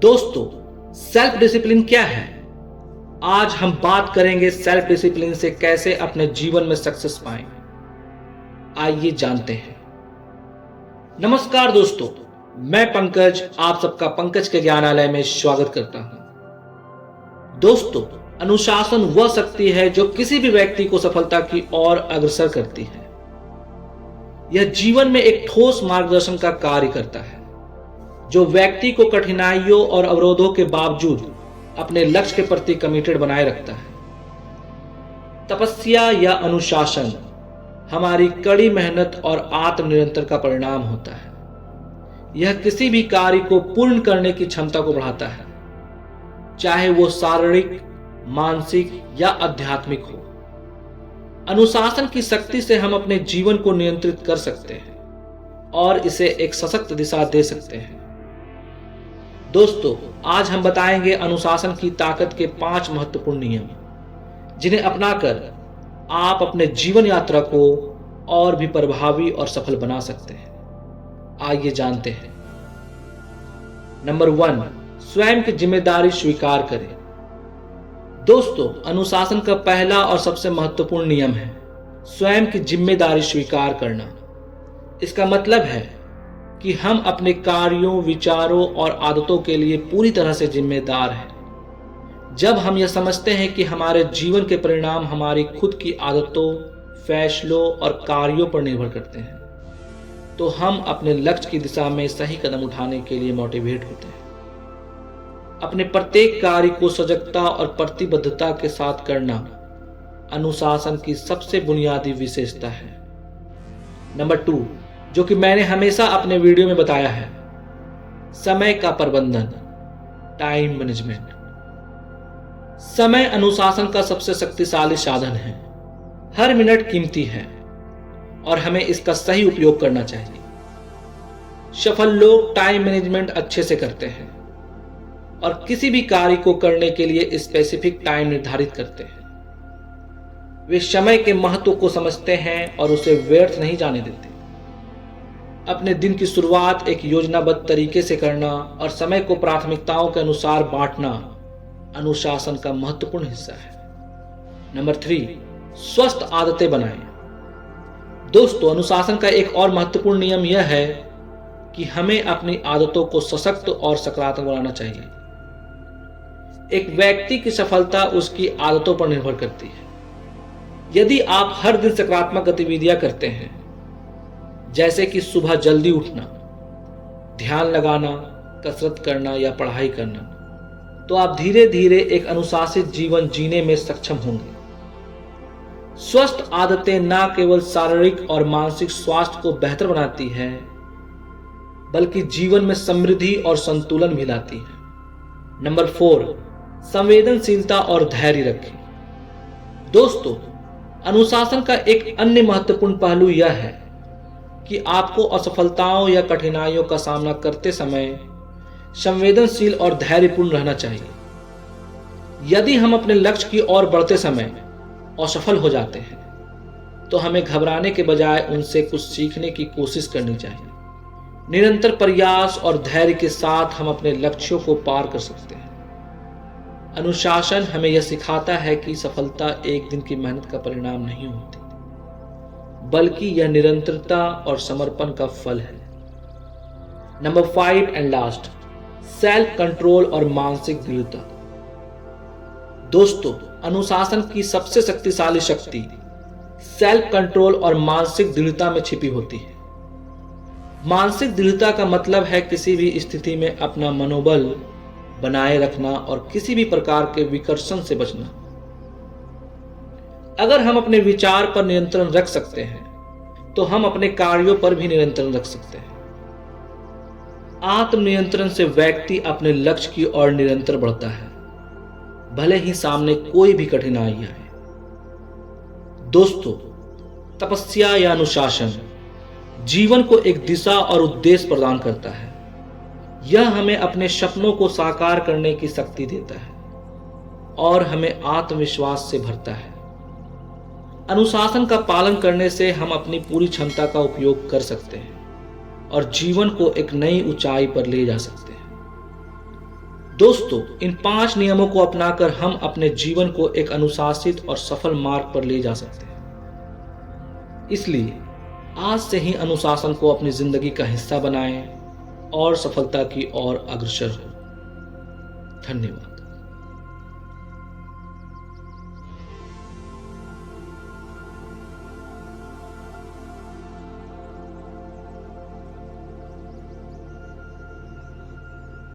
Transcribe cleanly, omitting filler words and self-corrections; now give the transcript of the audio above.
दोस्तों, self discipline क्या है? आज हम बात करेंगे सेल्फ डिसिप्लिन से कैसे अपने जीवन में सक्सेस पाएं। आइए जानते हैं। नमस्कार दोस्तों, मैं पंकज आप सबका पंकज के ज्ञानालय में स्वागत करता हूं। दोस्तों, अनुशासन वह शक्ति है जो किसी भी व्यक्ति को सफलता की ओर अग्रसर करती है। यह जीवन में एक ठोस मार्गदर्शन का कार्य करता है जो व्यक्ति को कठिनाइयों और अवरोधों के बावजूद अपने लक्ष्य के प्रति कमिटेड बनाए रखता है। तपस्या या अनुशासन हमारी कड़ी मेहनत और आत्मनिरंतर का परिणाम होता है। यह किसी भी कार्य को पूर्ण करने की क्षमता को बढ़ाता है, चाहे वो शारीरिक, मानसिक या आध्यात्मिक हो। अनुशासन की शक्ति से हम अपने जीवन को नियंत्रित कर सकते हैं और इसे एक सशक्त दिशा दे सकते हैं। दोस्तों, आज हम बताएंगे अनुशासन की ताकत के 5 महत्वपूर्ण नियम, जिन्हें अपनाकर आप अपने जीवन यात्रा को और भी प्रभावी और सफल बना सकते हैं। आइए जानते हैं। नंबर 1, स्वयं की जिम्मेदारी स्वीकार करें। दोस्तों, अनुशासन का पहला और सबसे महत्वपूर्ण नियम है स्वयं की जिम्मेदारी स्वीकार करना। इसका मतलब है कि हम अपने कार्यों, विचारों और आदतों के लिए पूरी तरह से जिम्मेदार हैं। जब हम यह समझते हैं कि हमारे जीवन के परिणाम हमारी खुद की आदतों, फैसलों और कार्यों पर निर्भर करते हैं, तो हम अपने लक्ष्य की दिशा में सही कदम उठाने के लिए मोटिवेट होते हैं। अपने प्रत्येक कार्य को सजगता और प्रतिबद्धता के साथ करना अनुशासन की सबसे बुनियादी विशेषता है। नंबर 2, जो कि मैंने हमेशा अपने वीडियो में बताया है, समय का प्रबंधन, टाइम मैनेजमेंट। समय अनुशासन का सबसे शक्तिशाली साधन है। हर मिनट कीमती है और हमें इसका सही उपयोग करना चाहिए। सफल लोग टाइम मैनेजमेंट अच्छे से करते हैं और किसी भी कार्य को करने के लिए स्पेसिफिक टाइम निर्धारित करते हैं। वे समय के महत्व को समझते हैं और उसे व्यर्थ नहीं जाने देते। अपने दिन की शुरुआत एक योजनाबद्ध तरीके से करना और समय को प्राथमिकताओं के अनुसार बांटना अनुशासन का महत्वपूर्ण हिस्सा है। नंबर 3, स्वस्थ आदतें बनाएं। दोस्तों, अनुशासन का एक और महत्वपूर्ण नियम यह है कि हमें अपनी आदतों को सशक्त और सकारात्मक बनाना चाहिए। एक व्यक्ति की सफलता उसकी आदतों पर निर्भर करती है। यदि आप हर दिन सकारात्मक गतिविधियां करते हैं, जैसे कि सुबह जल्दी उठना, ध्यान लगाना, कसरत करना या पढ़ाई करना, तो आप धीरे धीरे एक अनुशासित जीवन जीने में सक्षम होंगे। स्वस्थ आदतें न केवल शारीरिक और मानसिक स्वास्थ्य को बेहतर बनाती हैं, बल्कि जीवन में समृद्धि और संतुलन भी लाती है। नंबर 4, संवेदनशीलता और धैर्य रखें। दोस्तों, अनुशासन का एक अन्य महत्वपूर्ण पहलू यह है कि आपको असफलताओं या कठिनाइयों का सामना करते समय संवेदनशील और धैर्यपूर्ण रहना चाहिए। यदि हम अपने लक्ष्य की ओर बढ़ते समय असफल हो जाते हैं, तो हमें घबराने के बजाय उनसे कुछ सीखने की कोशिश करनी चाहिए। निरंतर प्रयास और धैर्य के साथ हम अपने लक्ष्यों को पार कर सकते हैं। अनुशासन हमें यह सिखाता है कि सफलता एक दिन की मेहनत का परिणाम नहीं होती, बल्कि यह निरंतरता और समर्पण का फल है। Number 5 and last, self control और मानसिक दृढ़ता। दोस्तों, अनुशासन की सबसे शक्तिशाली शक्ति सेल्फ कंट्रोल और मानसिक दृढ़ता में छिपी होती है। मानसिक दृढ़ता का मतलब है किसी भी स्थिति में अपना मनोबल बनाए रखना और किसी भी प्रकार के विकर्षण से बचना। अगर हम अपने विचार पर नियंत्रण रख सकते हैं, तो हम अपने कार्यों पर भी नियंत्रण रख सकते हैं। आत्मनियंत्रण से व्यक्ति अपने लक्ष्य की ओर निरंतर बढ़ता है, भले ही सामने कोई भी कठिनाई आए। दोस्तों, तपस्या या अनुशासन जीवन को एक दिशा और उद्देश्य प्रदान करता है। यह हमें अपने सपनों को साकार करने की शक्ति देता है और हमें आत्मविश्वास से भरता है। अनुशासन का पालन करने से हम अपनी पूरी क्षमता का उपयोग कर सकते हैं और जीवन को एक नई ऊंचाई पर ले जा सकते हैं। दोस्तों, इन 5 नियमों को अपनाकर हम अपने जीवन को एक अनुशासित और सफल मार्ग पर ले जा सकते हैं। इसलिए आज से ही अनुशासन को अपनी जिंदगी का हिस्सा बनाएं और सफलता की ओर अग्रसर हो। धन्यवाद।